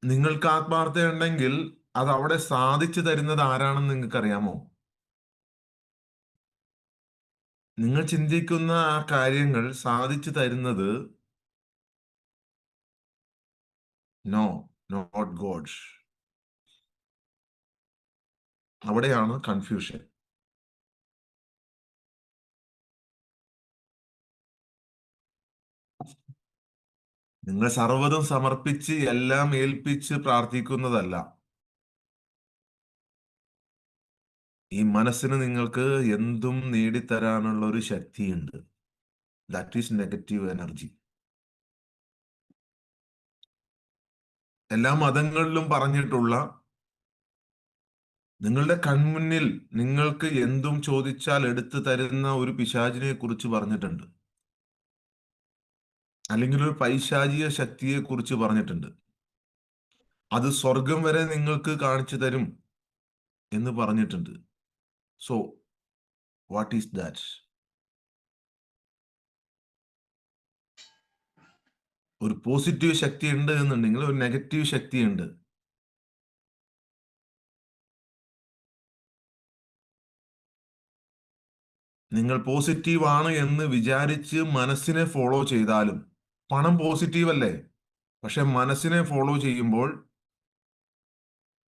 നിങ്ങൾക്ക് ആത്മാർത്ഥതയുണ്ടെങ്കിൽ അത് അവിടെ സാധിച്ചു തരുന്നത് ആരാണെന്ന് നിങ്ങൾക്ക് അറിയാമോ? നിങ്ങൾ ചിന്തിക്കുന്ന ആ കാര്യങ്ങൾ സാധിച്ചു തരുന്നത് നോ, നോട്ട് ഗോഡ്. അവിടെയാണ് കൺഫ്യൂഷൻ. നിങ്ങൾ സർവ്വതും സമർപ്പിച്ച് എല്ലാം ഏൽപ്പിച്ച് പ്രാർത്ഥിക്കുന്നതല്ല. ഈ മനസ്സിന് നിങ്ങൾക്ക് എന്തും നേടിത്തരാനുള്ള ഒരു ശക്തിയുണ്ട്. That is negative energy. എല്ലാ മതങ്ങളിലും പറഞ്ഞിട്ടുള്ള നിങ്ങളുടെ കൺമുന്നിൽ നിങ്ങൾക്ക് എന്തും ചോദിച്ചാൽ എടുത്തു തരുന്ന ഒരു പിശാചിനെ കുറിച്ച് പറഞ്ഞിട്ടുണ്ട്, അല്ലെങ്കിൽ ഒരു പൈശാചിക ശക്തിയെ കുറിച്ച് പറഞ്ഞിട്ടുണ്ട്. അത് സ്വർഗം വരെ നിങ്ങൾക്ക് കാണിച്ചു തരും എന്ന് പറഞ്ഞിട്ടുണ്ട്. So what is that? ഒരു പോസിറ്റീവ് ശക്തി ഉണ്ട് എന്നുണ്ടെങ്കിൽ ഒരു നെഗറ്റീവ് ശക്തിയുണ്ട്. നിങ്ങൾ പോസിറ്റീവ് ആണ് എന്ന് വിചാരിച്ച് മനസ്സിനെ ഫോളോ ചെയ്താലും, പണം പോസിറ്റീവ് അല്ലേ? പക്ഷെ മനസ്സിനെ ഫോളോ ചെയ്യുമ്പോൾ